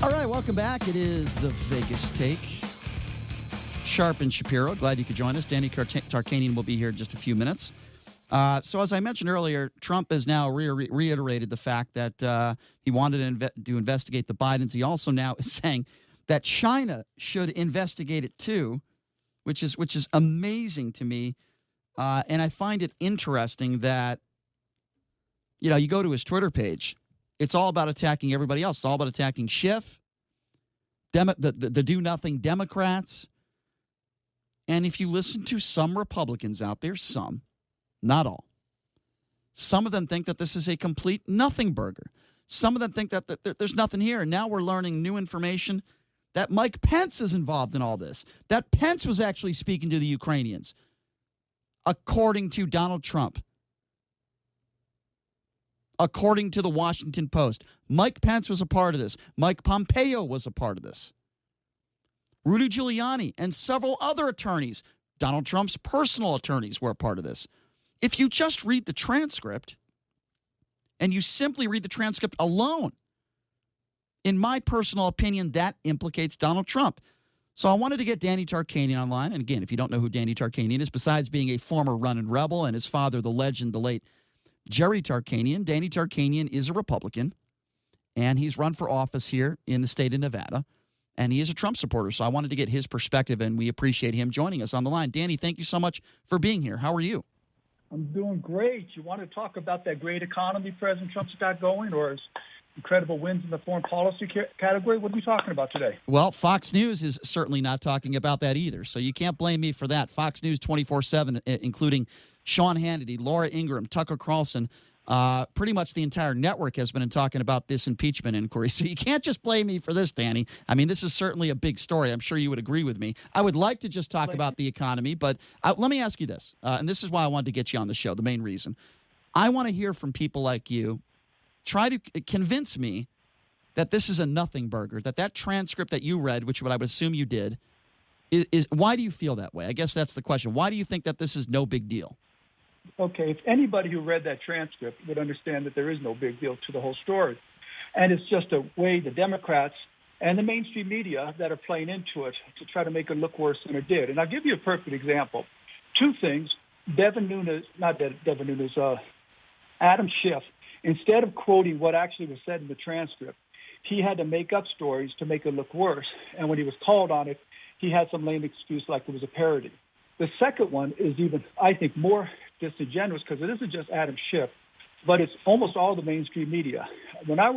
All right, welcome back. It is the Vegas Take. Sharp and Shapiro, glad you could join us. Danny Tarkanian will be here in just a few minutes. So as I mentioned earlier, Trump has now reiterated the fact that he wanted to investigate the Bidens. He also now is saying that China should investigate it too, which is amazing to me. And I find it interesting that, you go to his Twitter page. It's all about attacking everybody else. It's all about attacking Schiff, the do-nothing Democrats. And if you listen to some Republicans out there, some, not all, some of them think that this is a complete nothing burger. Some of them think that there's nothing here. And now we're learning new information that Mike Pence is involved in all this, that Pence was actually speaking to the Ukrainians, according to Donald Trump. According to the Washington Post, Mike Pence was a part of this. Mike Pompeo was a part of this. Rudy Giuliani and several other attorneys, Donald Trump's personal attorneys, were a part of this. If you just read the transcript, and you simply read the transcript alone, in my personal opinion, that implicates Donald Trump. So I wanted to get Danny Tarkanian online. And again, if you don't know who Danny Tarkanian is, besides being a former running rebel and his father, the legend, the late Jerry Tarkanian, Danny Tarkanian is a Republican, and he's run for office here in the state of Nevada, and he is a Trump supporter. So I wanted to get his perspective, and we appreciate him joining us on the line. Danny, thank you so much for being here. How are you? I'm doing great. You want to talk about that great economy President Trump's got going, or his incredible wins in the foreign policy category? What are we talking about today? Well, Fox News is certainly not talking about that either, so you can't blame me for that. Fox News 24/7, including Sean Hannity, Laura Ingraham, Tucker Carlson, pretty much the entire network has been talking about this impeachment inquiry. So you can't just blame me for this, Danny. I mean, this is certainly a big story. I'm sure you would agree with me. I would like to just talk about the economy, but let me ask you this, and this is why I wanted to get you on the show, the main reason. I want to hear from people like you. Try to convince me that this is a nothing burger, that transcript that you read, which what I would assume you did, is why do you feel that way? I guess that's the question. Why do you think that this is no big deal? Okay, if anybody who read that transcript would understand that there is no big deal to the whole story. And it's just a way the Democrats and the mainstream media that are playing into it to try to make it look worse than it did. And I'll give you a perfect example. Two things. Adam Schiff, instead of quoting what actually was said in the transcript, he had to make up stories to make it look worse. And when he was called on it, he had some lame excuse like it was a parody. The second one is even, I think, more disingenuous because it isn't just Adam Schiff, but it's almost all the mainstream media. When I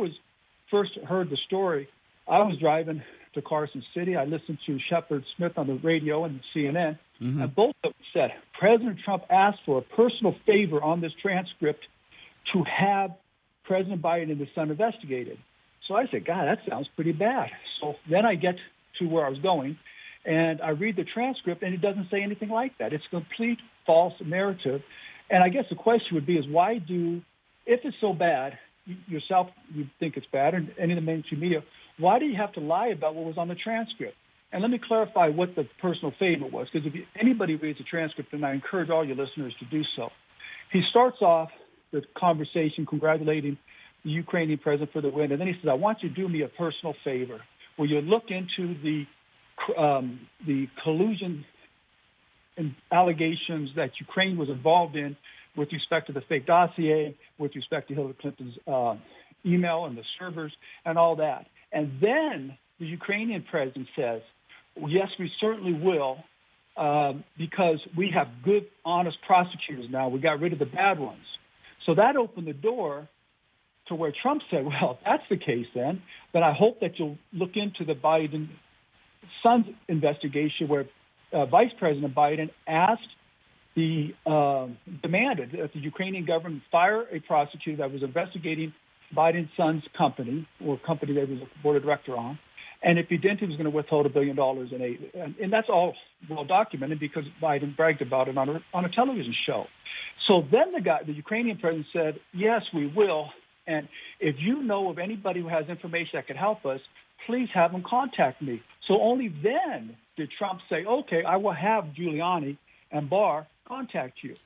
first heard the story, I was driving to Carson City. I listened to Shepard Smith on the radio and CNN, and both of them said President Trump asked for a personal favor on this transcript to have President Biden and his son investigated. So I said, God, that sounds pretty bad. So then I get to where I was going, and I read the transcript, and it doesn't say anything like that. It's a complete false narrative. And I guess the question would be is if it's so bad, yourself, you think it's bad, and any of the mainstream media, why do you have to lie about what was on the transcript? And let me clarify what the personal favor was, because if anybody reads the transcript, and I encourage all your listeners to do so, he starts off the conversation congratulating the Ukrainian president for the win, and then he says, I want you to do me a personal favor. Will you look into the collusion and allegations that Ukraine was involved in with respect to the fake dossier, with respect to Hillary Clinton's email and the servers and all that. And then the Ukrainian president says, well, yes, we certainly will, because we have good, honest prosecutors now. We got rid of the bad ones. So that opened the door to where Trump said, well, if that's the case then I hope that you'll look into the Biden son's investigation where Vice President Biden demanded that the Ukrainian government fire a prosecutor that was investigating Biden's son's company, or company that he was a board of director on. And if he didn't, he was going to withhold $1 billion in aid. And that's all well documented because Biden bragged about it on a television show. So then the Ukrainian president said, yes, we will. And if you know of anybody who has information that could help us, please have them contact me. So only then did Trump say, okay, I will have Giuliani and Barr contact you.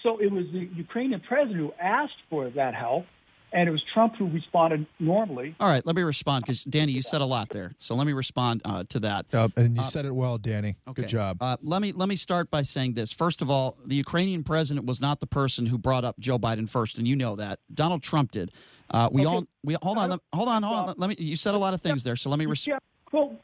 So it was the Ukrainian president who asked for that help. and it was Trump who responded normally. All right, let me respond because, Danny, you said a lot there. So let me respond to that. And you said it well, Danny. Okay. Good job. Let me start by saying this. First of all, the Ukrainian president was not the person who brought up Joe Biden first, and you know that. Donald Trump did. Hold on. You said a lot of things there, so let me respond.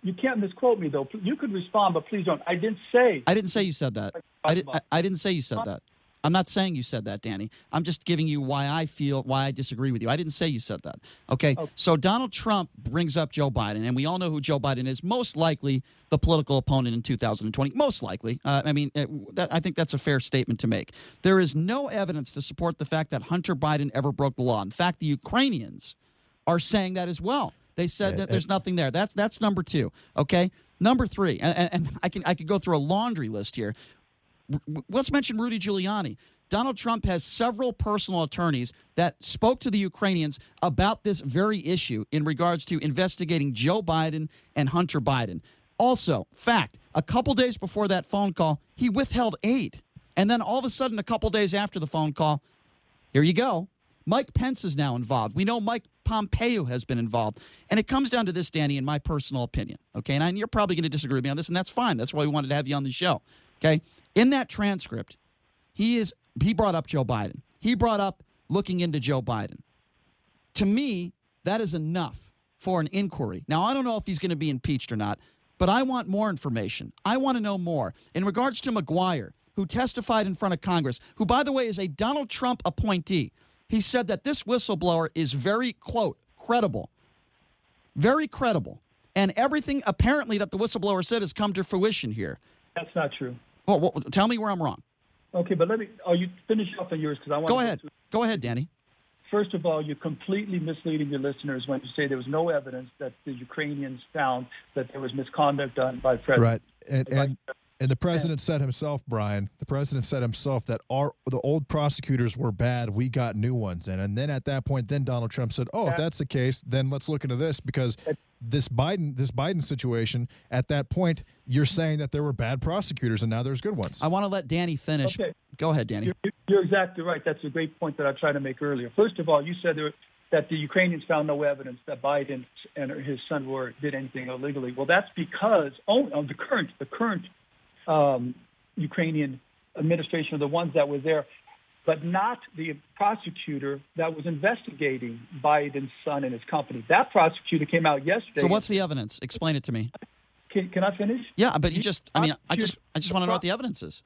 You can't misquote me, though. You could respond, but please don't. I didn't say you said that. I didn't say you said that. I'm not saying you said that, Danny. I'm just giving you why I disagree with you. I didn't say you said that. Okay? So Donald Trump brings up Joe Biden, and we all know who Joe Biden is, most likely the political opponent in 2020. Most likely. I think that's a fair statement to make. There is no evidence to support the fact that Hunter Biden ever broke the law. In fact, the Ukrainians are saying that as well. They said that there's nothing there. That's number two. Okay? Number three, and I could go through a laundry list here. Let's mention Rudy Giuliani. Donald Trump has several personal attorneys that spoke to the Ukrainians about this very issue in regards to investigating Joe Biden and Hunter Biden. Also, fact, a couple days before that phone call, he withheld aid. And then all of a sudden, a couple days after the phone call, here you go. Mike Pence is now involved. We know Mike Pompeo has been involved. And it comes down to this, Danny, in my personal opinion. Okay, and you're probably going to disagree with me on this, and that's fine. That's why we wanted to have you on the show. Okay, in that transcript, he brought up Joe Biden. He brought up looking into Joe Biden. To me, that is enough for an inquiry. Now, I don't know if he's going to be impeached or not, but I want more information. I want to know more. In regards to McGuire, who testified in front of Congress, who, by the way, is a Donald Trump appointee, he said that this whistleblower is very, quote, credible. Very credible. And everything, apparently, that the whistleblower said has come to fruition here. That's not true. Well, tell me where I'm wrong. Okay, but you finish off on yours because I want Go ahead. Go ahead, Danny. First of all, you're completely misleading your listeners when you say there was no evidence that the Ukrainians found that there was misconduct done by the president. Right. And the president said himself, Brian, the president said himself that the old prosecutors were bad. We got new ones. And then at that point, then Donald Trump said, if that's the case, then let's look into this because this Biden situation, at that point, you're saying that there were bad prosecutors and now there's good ones. I want to let Danny finish. Okay. Go ahead, Danny. You're exactly right. That's a great point that I tried to make earlier. First of all, you said that the Ukrainians found no evidence that Biden and his son did anything illegally. Well, that's because the current Ukrainian administration are the ones that were there, but not the prosecutor that was investigating Biden's son and his company. That prosecutor came out yesterday. So what's the evidence? Explain it to me. Can I finish? Yeah, but I just want to know what the evidence is.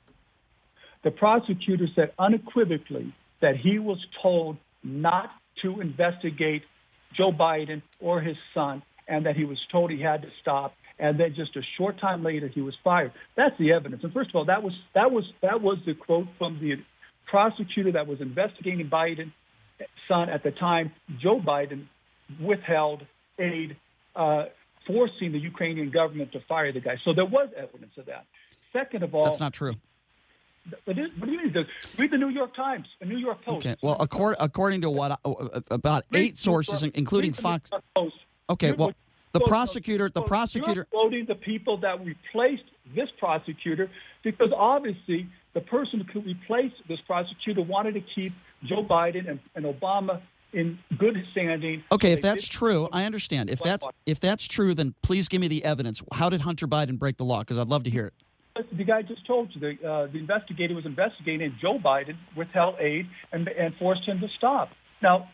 The prosecutor said unequivocally that he was told not to investigate Joe Biden or his son, and that he was told he had to stop. And then just a short time later, he was fired. That's the evidence. And first of all, that was the quote from the prosecutor that was investigating Biden's son at the time. Joe Biden withheld aid, forcing the Ukrainian government to fire the guy. So there was evidence of that. Second of all, that's not true. What do you mean? Read the New York Times, the New York Post. Okay. Well, according to what about 8 sources, including Fox. Okay. Well. The prosecutor. You're quoting the people that replaced this prosecutor because obviously the person who replaced this prosecutor wanted to keep Joe Biden and Obama in good standing. Okay, if that's true, I understand. If that's true, then please give me the evidence. How did Hunter Biden break the law? Because I'd love to hear it. The guy just told you the investigator was investigating, and Joe Biden withheld aid and forced him to stop. Now,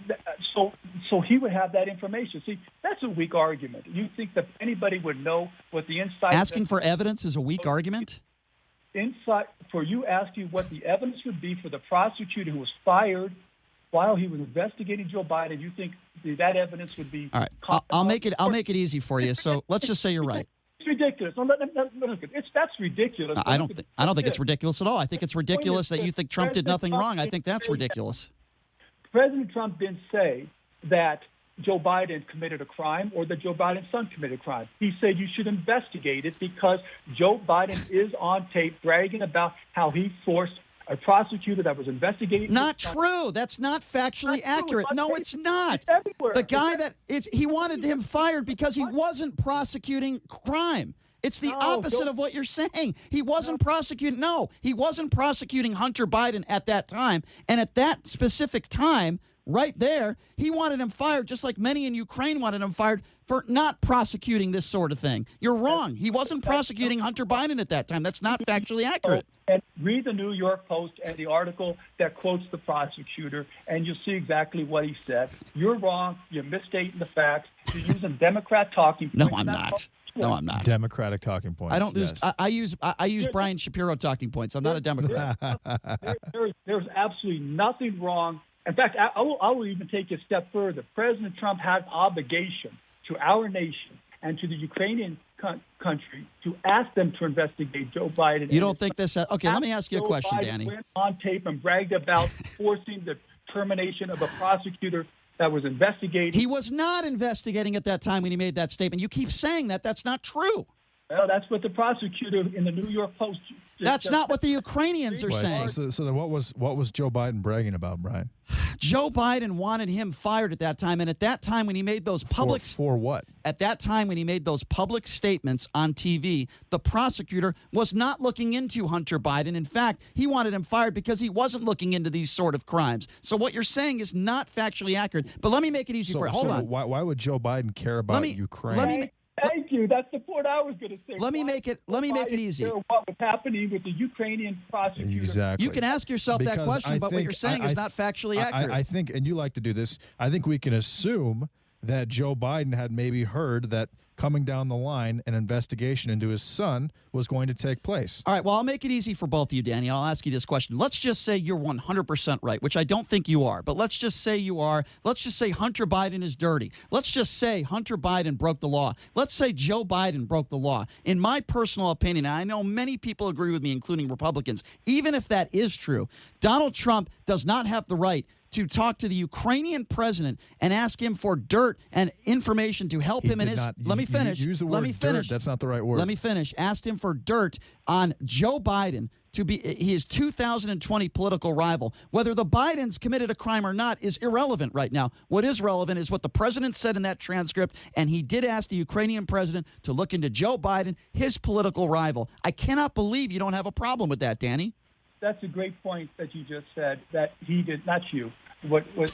so he would have that information. See, that's a weak argument. You think that anybody would know what the inside... Asking for evidence is a weak argument? For you asking what the evidence would be for the prosecutor who was fired while he was investigating Joe Biden, you think that evidence would be... All right, I'll make it easy for you. So let's just say you're right. It's ridiculous. That's ridiculous. I don't think it's ridiculous at all. I think it's ridiculous that you think Trump did nothing wrong. I think that's ridiculous. President Trump didn't say that Joe Biden committed a crime or that Joe Biden's son committed a crime. He said you should investigate it because Joe Biden is on tape bragging about how he forced a prosecutor that was investigating. Not true. That's not factually accurate. No, it's not. The guy he wanted him fired because he wasn't prosecuting crime. It's the opposite of what you're saying. He wasn't prosecuting. No, he wasn't prosecuting Hunter Biden at that time. And at that specific time, right there. He wanted him fired, just like many in Ukraine wanted him fired for not prosecuting this sort of thing. You're wrong. He wasn't prosecuting Hunter Biden at that time. That's not factually accurate. And read the New York Post and the article that quotes the prosecutor, and you'll see exactly what he said. You're wrong. You're misstating the facts. You're using Democrat talking points. No, I'm not. No, I'm not. Democratic talking points. I don't yes. use. I use Brian Shapiro talking points. I'm not a Democrat. There's absolutely nothing wrong. In fact, I will even take it a step further. President Trump has an obligation to our nation and to the Ukrainian country to ask them to investigate Joe Biden. You don't think this? Okay, let me ask you a question, Joe Biden Danny. went on tape and bragged about forcing the termination of a prosecutor that was investigating. He was not investigating at that time when he made that statement. You keep saying that. That's not true. Well, that's what the prosecutor in the New York Post. That's not what the Ukrainians are saying. So then what was Joe Biden bragging about, Brian? Joe Biden wanted him fired at that time, and at that time when he made those public for what? At that time when he made those public statements on TV, the prosecutor was not looking into Hunter Biden. In fact, he wanted him fired because he wasn't looking into these sort of crimes. So what you're saying is not factually accurate. But let me make it easy for you. Hold on. Why would Joe Biden care about Ukraine? Thank you. That's the point I was going to say. Let me make it easy. What was happening with the Ukrainian prosecutor? Exactly. You can ask yourself that question, but what you're saying is not factually accurate. I think, and you like to do this, I think we can assume that Joe Biden had maybe heard that coming down the line, an investigation into his son was going to take place. All right, well, I'll make it easy for both of you, Danny. I'll ask you this question. Let's just say you're 100% right, which I don't think you are, but let's just say you are. Let's just say Hunter Biden is dirty. Let's just say Hunter Biden broke the law. Let's say Joe Biden broke the law. In my personal opinion, and I know many people agree with me, including Republicans, even if that is true, Donald Trump does not have the right to talk to the Ukrainian president and ask him for dirt and information to help him in his. Let me finish. Use the word dirt. That's not the right word. Let me finish. Asked him for dirt on Joe Biden to be his 2020 political rival. Whether the Bidens committed a crime or not is irrelevant right now. What is relevant is what the president said in that transcript, and he did ask the Ukrainian president to look into Joe Biden, his political rival. I cannot believe you don't have a problem with that, Danny. That's a great point that you just said, that he did, not you, what was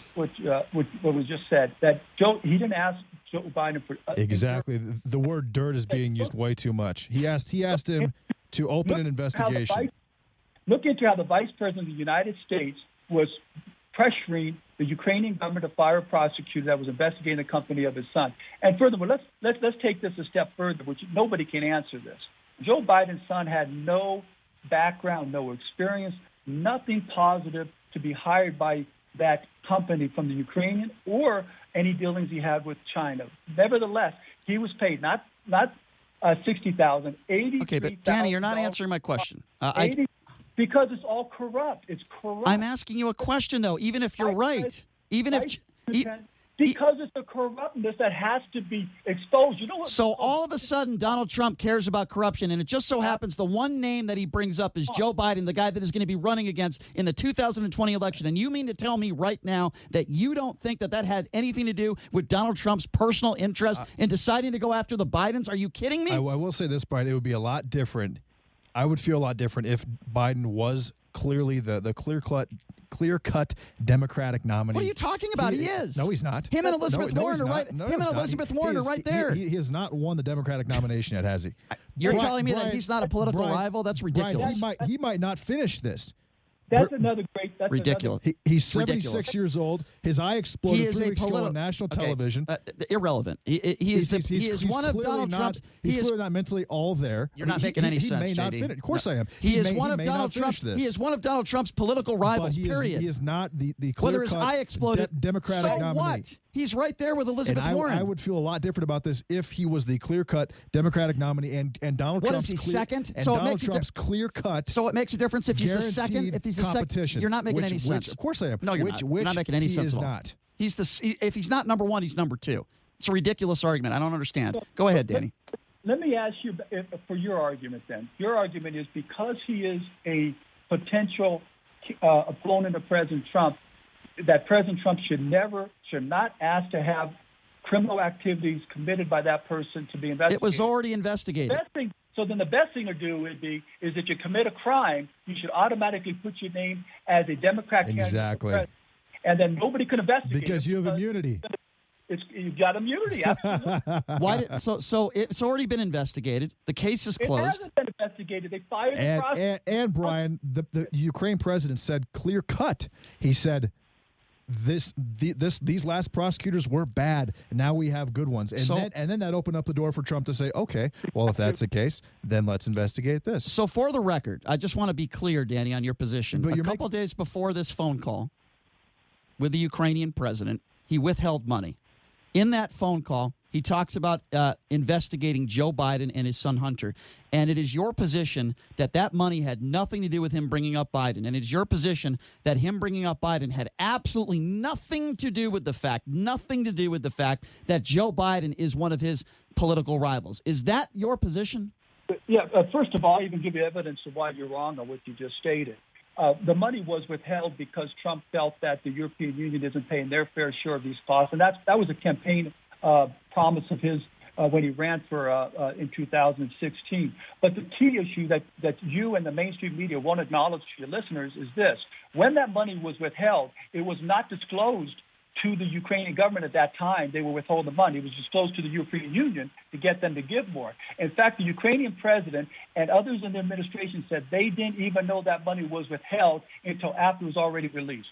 just said, that he didn't ask Joe Biden for... Exactly. The word dirt is being used way too much. He asked him to open an investigation. Look into how the vice president of the United States was pressuring the Ukrainian government to fire a prosecutor that was investigating the company of his son. And furthermore, let's take this a step further, which nobody can answer this. Joe Biden's son had no background, no experience, nothing positive to be hired by that company from the Ukrainian or any dealings he had with China. Nevertheless, he was paid not $60,000, $83,000. Okay, but Danny, you're not answering my question. Because it's all corrupt. It's corrupt. I'm asking you a question, though. Even if you're right, because it's a corruptness that has to be exposed. You know what? So all of a sudden, Donald Trump cares about corruption, and it just so happens the one name that he brings up is Joe Biden, the guy that is going to be running against in the 2020 election. And you mean to tell me right now that you don't think that had anything to do with Donald Trump's personal interest in deciding to go after the Bidens? Are you kidding me? I will say this, Brian. It would be a lot different. I would feel a lot different if Biden was clearly the clear-cut Democratic nominee. What are you talking about? He is. No, he's not. Him and Elizabeth Warren are right. Him and Elizabeth Warren are right there. He has not won the Democratic nomination yet, has he? You're telling me that he's not a political rival? That's ridiculous. Brian, he might not finish this. That's another great. That's ridiculous. He's 76 years old. His eye exploded 3 weeks ago on national television. Irrelevant. He is one of Donald Trump's. He's clearly not mentally all there. You're not making any sense, He may not finish. Of course I am. He is one of Donald Trump's. He is one of Donald Trump's political rivals. Period. He is not the whether his eye exploded. Democratic nominee. What? He's right there with Elizabeth Warren. I would feel a lot different about this if he was the clear-cut Democratic nominee and Donald Trump's second. And Donald Trump's clear-cut. So it makes a difference if he's the second. If he's the second, you're not making any sense. Of course I am. No, you're not. You're not making any sense at all. Not. If he's not number one, he's number two. It's a ridiculous argument. I don't understand. Go ahead, Danny. Let me ask you for your argument then. Your argument is because he is a potential opponent of President Trump, that President Trump should not ask to have criminal activities committed by that person to be investigated. It was already investigated. So then the best thing to do is that you commit a crime, you should automatically put your name as a Democrat candidate. Exactly. and then nobody could investigate Because it you have immunity. You've got immunity. Absolutely. So it's already been investigated. The case is It closed. hasn't been investigated. They fired the prosecutor. And Brian, the Ukraine president said clear cut. He said these last prosecutors were bad, and now we have good ones. And then that opened up the door for Trump to say, okay, well, if that's the case, then let's investigate this. So for the record, I just want to be clear, Danny, on your position. But a couple days before this phone call with the Ukrainian president, he withheld money. In that phone call, he talks about investigating Joe Biden and his son Hunter. And it is your position that that money had nothing to do with him bringing up Biden. And it is your position that him bringing up Biden had absolutely nothing to do with the fact that Joe Biden is one of his political rivals. Is that your position? Yeah. First of all, I even give you evidence of why you're wrong on what you just stated. The money was withheld because Trump felt that the European Union isn't paying their fair share of these costs. And that was a campaign promise of his when he ran for in 2016. But the key issue that you and the mainstream media won't acknowledge to your listeners is this. When that money was withheld, it was not disclosed to the Ukrainian government at that time. They were withholding the money. It was disclosed to the European Union to get them to give more. In fact, the Ukrainian president and others in the administration said they didn't even know that money was withheld until after it was already released.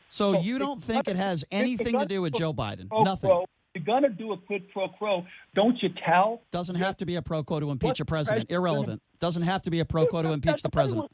So you don't think it has anything to do with Joe Biden? Nothing. If you're going to do a quid pro quo, don't you tell? Doesn't have to be a pro quo to impeach a president. Irrelevant. Doesn't have to be a pro quo to impeach the president.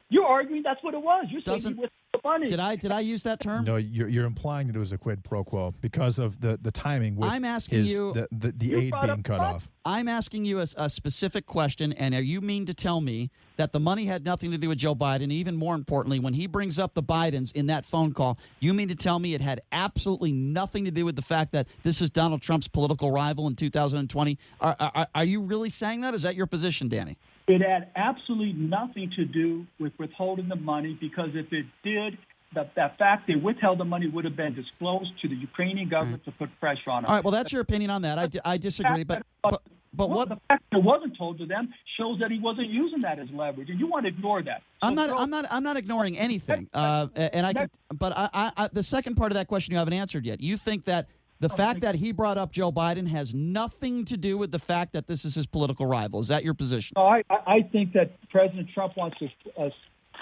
You're arguing that's what it was. You're saying he withheld the money. Did I use that term? No, you're implying that it was a quid pro quo because of the timing with I'm asking the aid being cut off. I'm asking you a specific question, and you mean to tell me that the money had nothing to do with Joe Biden? Even more importantly, when he brings up the Bidens in that phone call, you mean to tell me it had absolutely nothing to do with the fact that this is Donald Trump's political rival in 2020? Are you really saying that? Is that your position, Danny? It had absolutely nothing to do with withholding the money, because if it did, that fact they withheld the money would have been disclosed to the Ukrainian government to put pressure on them. All right, well, that's your opinion on that. I disagree, but what? The fact that it wasn't told to them shows that he wasn't using that as leverage, and you want to ignore that. I'm not ignoring anything, and I can. But I the second part of that question you haven't answered yet. You think that the fact that he brought up Joe Biden has nothing to do with the fact that this is his political rival. Is that your position? No, I think that President Trump wants to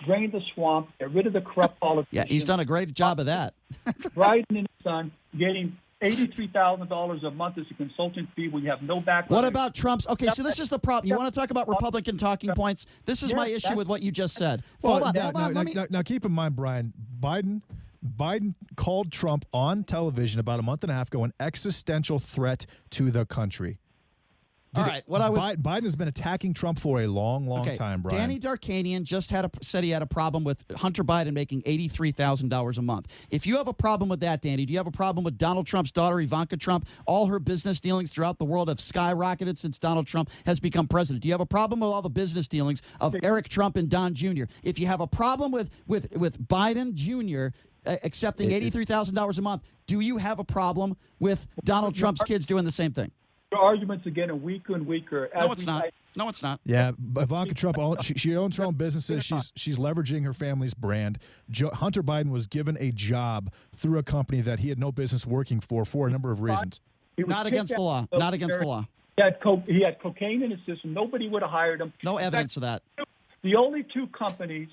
drain the swamp, get rid of the corrupt politicians. Yeah, he's done a great job of that. Biden and his son getting $83,000 a month as a consulting fee when you have no background. What about Trump's? Okay, so this is the problem. You want to talk about Republican talking points? This is my issue with what you just said. Well, hold on. Now, keep in mind, Brian, Biden called Trump on television about a month and a half ago an existential threat to the country. All right, Biden has been attacking Trump for a long time, Brian. Danny Tarkanian just said he had a problem with Hunter Biden making $83,000 a month. If you have a problem with that, Danny, do you have a problem with Donald Trump's daughter, Ivanka Trump? All her business dealings throughout the world have skyrocketed since Donald Trump has become president. Do you have a problem with all the business dealings of Eric Trump and Don Jr.? If you have a problem with Biden Jr. Accepting $83,000 a month, do you have a problem with Donald Trump's kids doing the same thing? Your arguments are getting weaker and weaker. No, it's not. No, it's not. Yeah, Ivanka Trump, she owns her own businesses. She's leveraging her family's brand. Hunter Biden was given a job through a company that he had no business working for a number of reasons. Not against the law. Not against the law. He had cocaine in his system. Nobody would have hired him. No evidence of that. The only two countries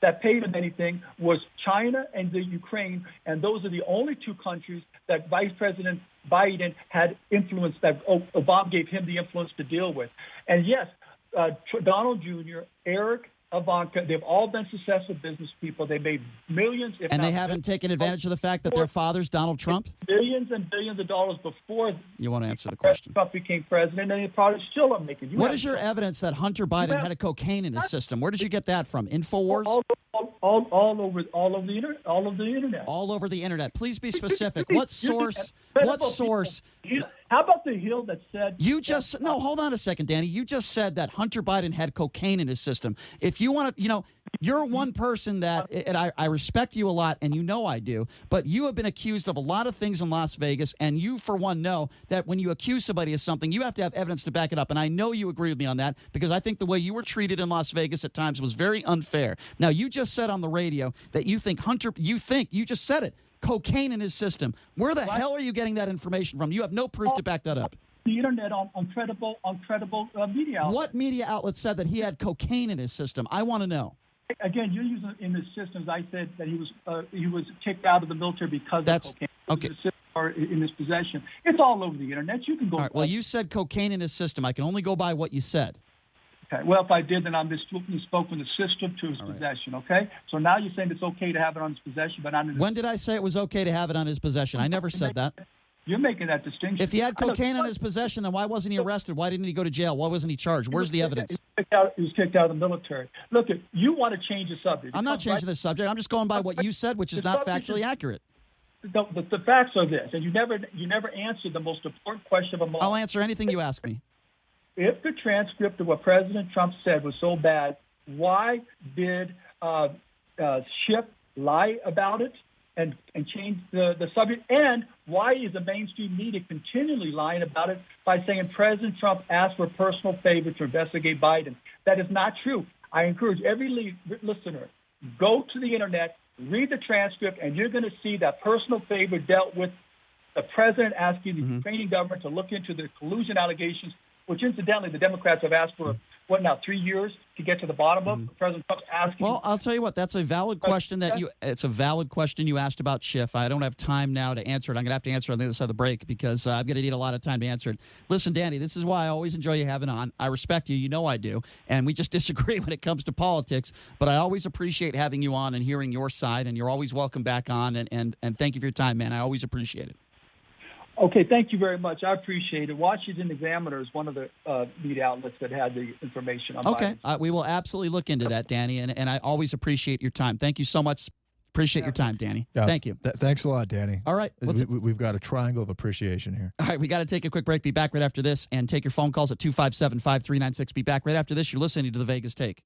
that paid him anything was China and the Ukraine, and those are the only two countries that Vice President Biden had influence, that Obama gave him the influence to deal with. And yes, Donald Jr., Eric, Ivanka, they've all been successful business people. They made millions. And they haven't taken advantage of the fact that their father's Donald Trump? Billions and billions of dollars before you want to answer the question. Trump became president, and they probably still are making. What is your evidence that Hunter Biden had a cocaine in his system? Where did you get that from? InfoWars? All over the internet. All over the internet. Please be specific. What source? What source? How about the Hill that said? Hold on a second, Danny. You just said that Hunter Biden had cocaine in his system. If you want to, You're one person that, and I respect you a lot, and you know I do, but you have been accused of a lot of things in Las Vegas, and you, for one, know that when you accuse somebody of something, you have to have evidence to back it up, and I know you agree with me on that because I think the way you were treated in Las Vegas at times was very unfair. Now, you just said on the radio that you think you just said it, cocaine in his system. Where the hell are you getting that information from? You have no proof to back that up. The internet on credible media outlets. What media outlet said that he had cocaine in his system? I want to know. Again, you're using in the systems. I said that he was kicked out of the military because of cocaine. Okay. Or in his possession. It's all over the internet. You can go. All right. Well, you said cocaine in his system. I can only go by what you said. Okay. Well, if I did, then I misspoke from the system to his possession. Okay. So now you're saying it's okay to have it on his possession, but not in his. When did I say it was okay to have it on his possession? I never said that. You're making that distinction. If he had cocaine on his possession, then why wasn't he arrested? Why didn't he go to jail? Why wasn't he charged? Where's the evidence? He was kicked out of the military. Look, you want to change the subject. I'm not changing the subject. I'm just going by what you said, which is not factually accurate. The facts are this, and you never answered the most important question of them all. I'll answer anything you ask me. If the transcript of what President Trump said was so bad, why did Schiff lie about it and change the subject? And why is the mainstream media continually lying about it by saying President Trump asked for a personal favor to investigate Biden? That is not true. I encourage every listener, go to the internet, read the transcript, and you're going to see that personal favor dealt with the president asking the Ukrainian government to look into the collusion allegations, which incidentally the Democrats have asked for, 3 years to get to the bottom of. President Trump's asking. Well, I'll tell you what, that's a valid question it's a valid question you asked about Schiff. I don't have time now to answer it. I'm going to have to answer it on the other side of the break because I'm going to need a lot of time to answer it. Listen, Danny, this is why I always enjoy you having on. I respect you. You know I do. And we just disagree when it comes to politics. But I always appreciate having you on and hearing your side. And you're always welcome back on. And thank you for your time, man. I always appreciate it. Okay, thank you very much. I appreciate it. Washington Examiner is one of the media outlets that had the information on Biden. We will absolutely look into that, Danny, and I always appreciate your time. Thank you so much. Appreciate your time, Danny. Yeah, thank you. Thanks a lot, Danny. All right. We've got a triangle of appreciation here. All right, we got to take a quick break. Be back right after this, and take your phone calls at 257-5396. Be back right after this. You're listening to The Vegas Take.